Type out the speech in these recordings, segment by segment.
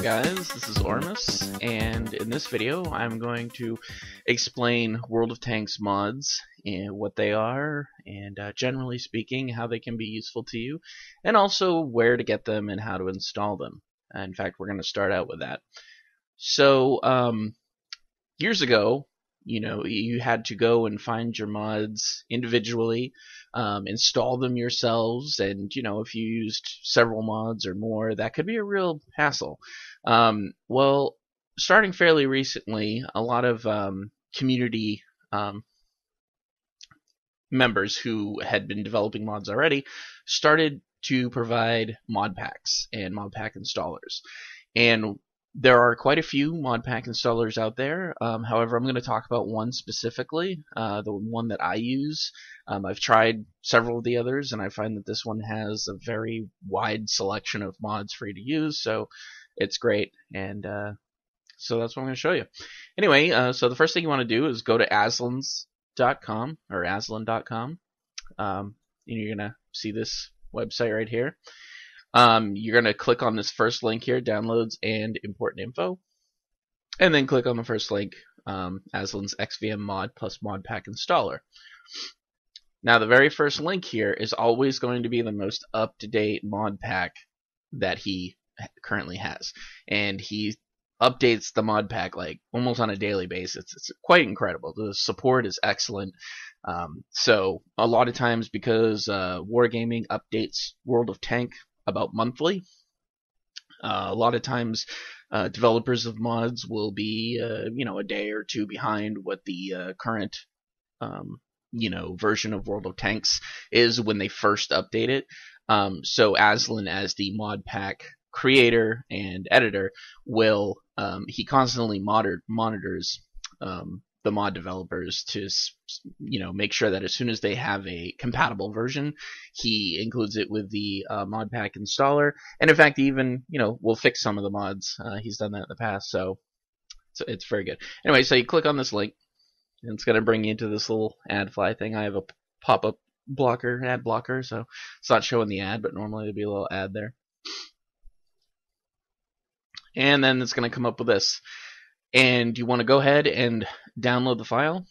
guys, this is Orumus, and in this video I'm going to explain World of Tanks mods and what they are, and generally speaking how they can be useful to you, and also where to get them and how to install them. In fact, we're going to start out with that. So years ago, you had to go and find your mods individually, install them yourselves, and if you used several mods or more, that could be a real hassle. Well, starting fairly recently, a lot of community members who had been developing mods already started to provide mod packs and mod pack installers, and there are quite a few mod pack installers out there. However, I'm going to talk about one specifically, the one that I use. I've tried several of the others, and I find that this one has a very wide selection of mods for you to use, so it's great. And so that's what I'm going to show you. Anyway, so the first thing you want to do is go to aslain.com or aslain.com. And you're going to see this website right here. You're going to click on this first link here, downloads and important info, and then click on the first link, Aslain's XVM mod plus mod pack installer. Now the very first link here is always going to be the most up-to-date mod pack that he currently has, and he updates the mod pack like almost on a daily basis. It's quite incredible. The support is excellent. So a lot of times, because Wargaming updates World of Tank about monthly, a lot of times developers of mods will be a day or two behind what the current version of World of Tanks is when they first update it. So Aslain, as the mod pack creator and editor, will he constantly monitors the mod developers to make sure that as soon as they have a compatible version, he includes it with the mod pack installer. And in fact, he even will fix some of the mods. He's done that in the past, so it's very good. Anyway, so you click on this link, and it's going to bring you into this little ad fly thing. I have a pop-up blocker, ad blocker, so it's not showing the ad, but normally there'd be a little ad there. And then it's going to come up with this. And you want to go ahead and download the file.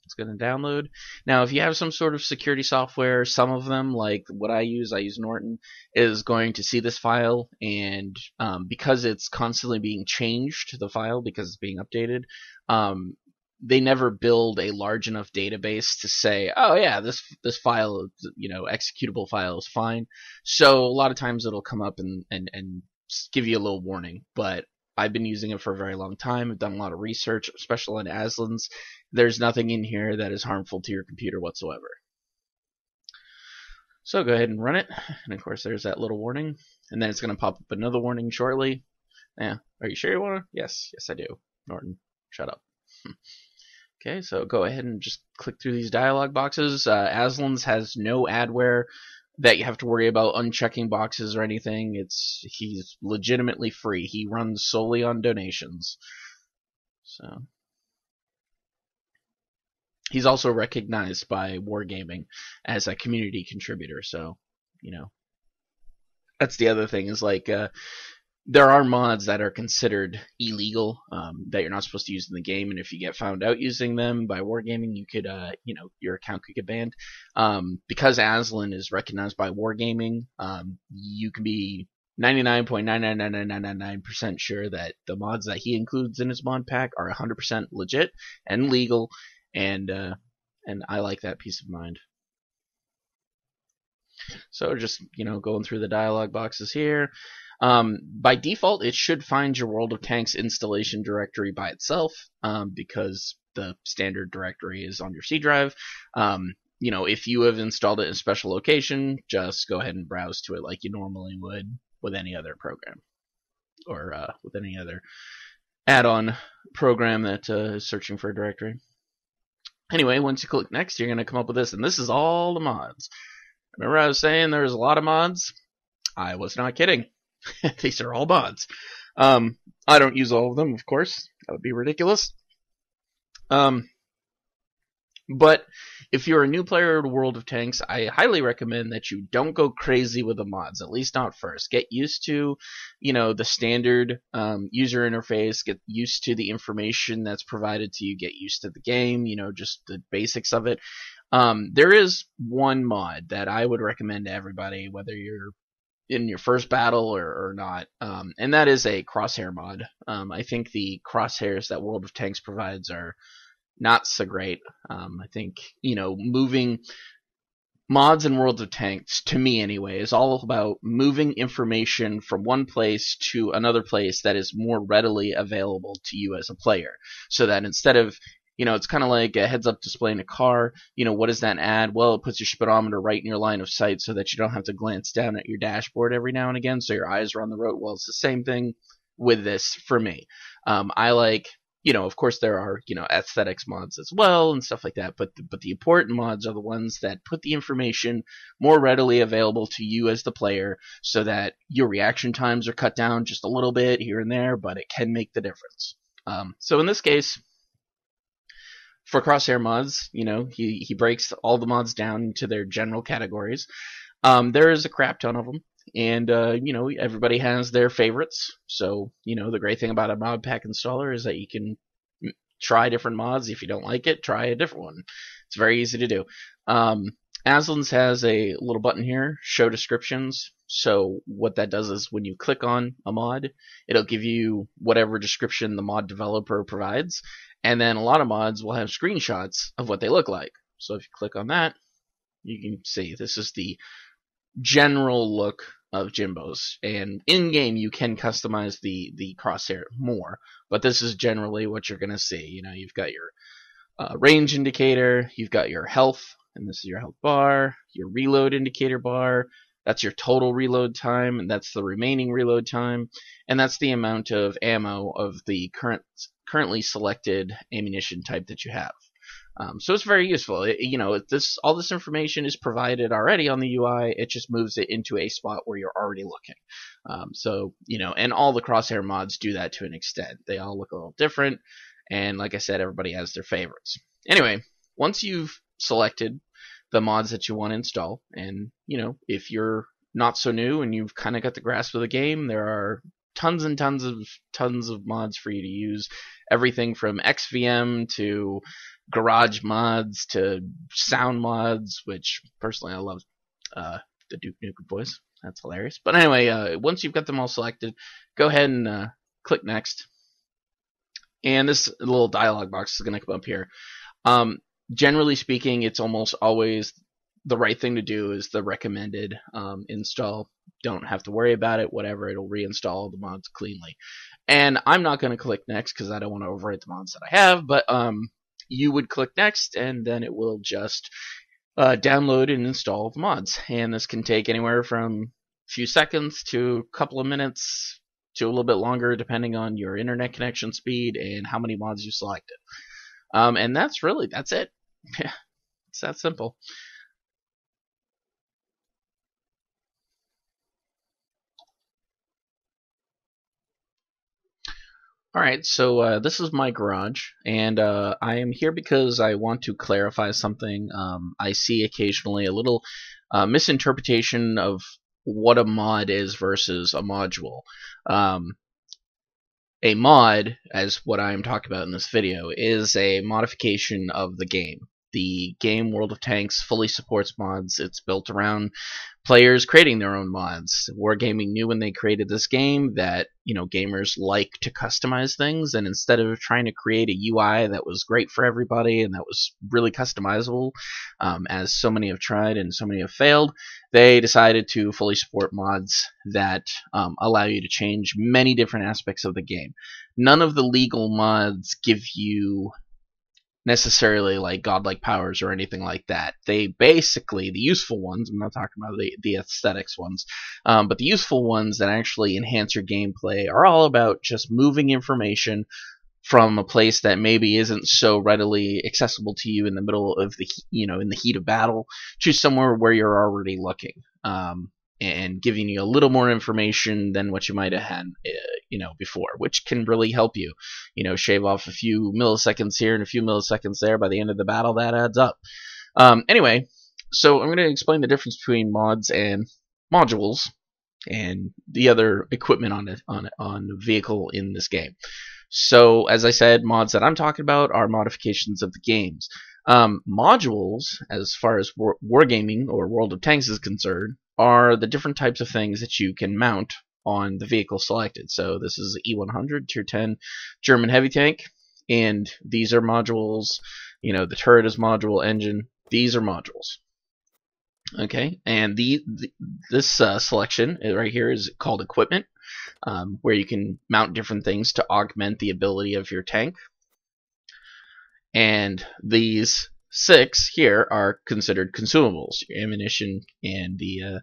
It's going to download. Now, if you have some sort of security software, some of them, like what I use Norton, is going to see this file, and because it's constantly being changed, the file, because it's being updated, they never build a large enough database to say, oh yeah, this file, executable file is fine. So a lot of times it'll come up and give you a little warning, but I've been using it for a very long time. I've done a lot of research, especially on Aslain's. There's nothing in here that is harmful to your computer whatsoever. So go ahead and run it. And of course, there's that little warning. And then it's going to pop up another warning shortly. Yeah. Are you sure you want to? Yes. Yes, I do. Norton, shut up. Okay, so go ahead and just click through these dialog boxes. Aslain's has no adware that you have to worry about unchecking boxes or anything. He's legitimately free. He runs solely on donations. So he's also recognized by Wargaming as a community contributor. So that's the other thing, is like there are mods that are considered illegal, that you're not supposed to use in the game, and if you get found out using them by Wargaming, you could, your account could get banned. Because Aslain is recognized by Wargaming, you can be 99.99999% sure that the mods that he includes in his mod pack are 100% legit and legal, and I like that peace of mind. So just going through the dialog boxes here. By default, it should find your World of Tanks installation directory by itself, because the standard directory is on your C drive. If you have installed it in a special location, just go ahead and browse to it like you normally would with any other program, or with any other add-on program that is searching for a directory. Anyway, once you click next, you're going to come up with this, and this is all the mods. Remember I was saying there's a lot of mods? I was not kidding. These are all mods. I don't use all of them, of course. That would be ridiculous. But if you're a new player to World of Tanks, I highly recommend that you don't go crazy with the mods, at least not first. Get used to, the standard user interface, get used to the information that's provided to you, get used to the game, just the basics of it. There is one mod that I would recommend to everybody, whether you're in your first battle or not, and that is a crosshair mod. I think the crosshairs that World of Tanks provides are not so great. I think, moving mods in World of Tanks, to me anyway, is all about moving information from one place to another place that is more readily available to you as a player. So that instead of, it's kind of like a heads-up display in a car. What does that add? Well, it puts your speedometer right in your line of sight so that you don't have to glance down at your dashboard every now and again, so your eyes are on the road. Well, it's the same thing with this for me. I like, of course there are, aesthetics mods as well and stuff like that, but the important mods are the ones that put the information more readily available to you as the player so that your reaction times are cut down just a little bit here and there, but it can make the difference. So in this case, for crosshair mods, he breaks all the mods down into their general categories. There is a crap ton of them. And, everybody has their favorites. So, the great thing about a mod pack installer is that you can try different mods. If you don't like it, try a different one. It's very easy to do. Aslain's has a little button here, show descriptions. So what that does is when you click on a mod, it'll give you whatever description the mod developer provides. And then a lot of mods will have screenshots of what they look like. So if you click on that, you can see this is the general look of Jimbo's, and in game you can customize the crosshair more, but this is generally what you're gonna see. You've got your range indicator, you've got your health, and this is your health bar, your reload indicator bar, that's your total reload time, and that's the remaining reload time, and that's the amount of ammo of the currently selected ammunition type that you have. So it's very useful. All this information is provided already on the UI. It just moves it into a spot where you're already looking. And all the crosshair mods do that to an extent. They all look a little different, and like I said, everybody has their favorites. Anyway, once you've selected the mods that you want to install, and if you're not so new and you've kind of got the grasp of the game, there are tons and tons of mods for you to use. Everything from XVM to garage mods to sound mods, which personally I love the Duke Nukem voice. That's hilarious. But anyway, once you've got them all selected, go ahead and click next. And this little dialog box is going to come up here. Generally speaking, it's almost always the right thing to do is the recommended install. Don't have to worry about it, whatever, it'll reinstall the mods cleanly. And I'm not going to click next because I don't want to overwrite the mods that I have, but you would click next and then it will just download and install the mods. And this can take anywhere from a few seconds to a couple of minutes to a little bit longer depending on your internet connection speed and how many mods you selected. And that's it. It's that simple. Alright, so this is my garage, and I am here because I want to clarify something. I see occasionally a little misinterpretation of what a mod is versus a module. A mod, as what I am talking about in this video, is a modification of the game. The game World of Tanks fully supports mods. It's built around players creating their own mods. Wargaming knew when they created this game that gamers like to customize things, and instead of trying to create a UI that was great for everybody and that was really customizable, as so many have tried and so many have failed, they decided to fully support mods that allow you to change many different aspects of the game. None of the legal mods give you necessarily like godlike powers or anything like that. They basically, the useful ones, I'm not talking about the aesthetics ones, but the useful ones that actually enhance your gameplay are all about just moving information from a place that maybe isn't so readily accessible to you in the middle of the in the heat of battle to somewhere where you're already looking, and giving you a little more information than what you might have had before, which can really help you, shave off a few milliseconds here and a few milliseconds there. By the end of the battle, that adds up. Anyway, so I'm going to explain the difference between mods and modules and the other equipment on the vehicle in this game. So, as I said, mods that I'm talking about are modifications of the games. Modules, as far as wargaming or World of Tanks is concerned, are the different types of things that you can mount on the vehicle selected. So this is the E100 Tier 10 German heavy tank, and these are modules. The turret is module, engine. These are modules. Okay, and this selection right here is called equipment, where you can mount different things to augment the ability of your tank. And these 6 here are considered consumables: your ammunition and the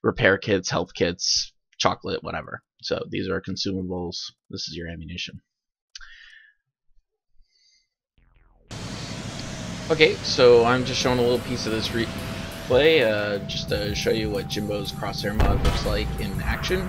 repair kits, health kits, chocolate, whatever. So these are consumables. This is your ammunition. Okay, so I'm just showing a little piece of this replay just to show you what Jimbo's crosshair mod looks like in action.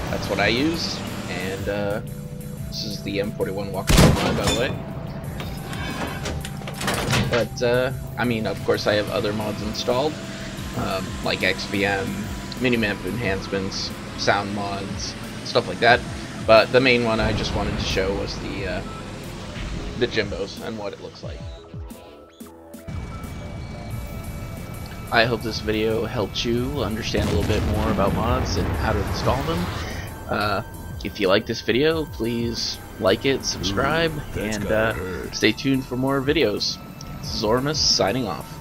That's what I use, and this is the M41 Walker mod, by the way. But I mean, of course, I have other mods installed, like XVM, minimap enhancements, sound mods, stuff like that. But the main one I just wanted to show was the Jimbo's and what it looks like. I hope this video helped you understand a little bit more about mods and how to install them. If you like this video, please like it, subscribe, and stay tuned for more videos. This is Orumus signing off.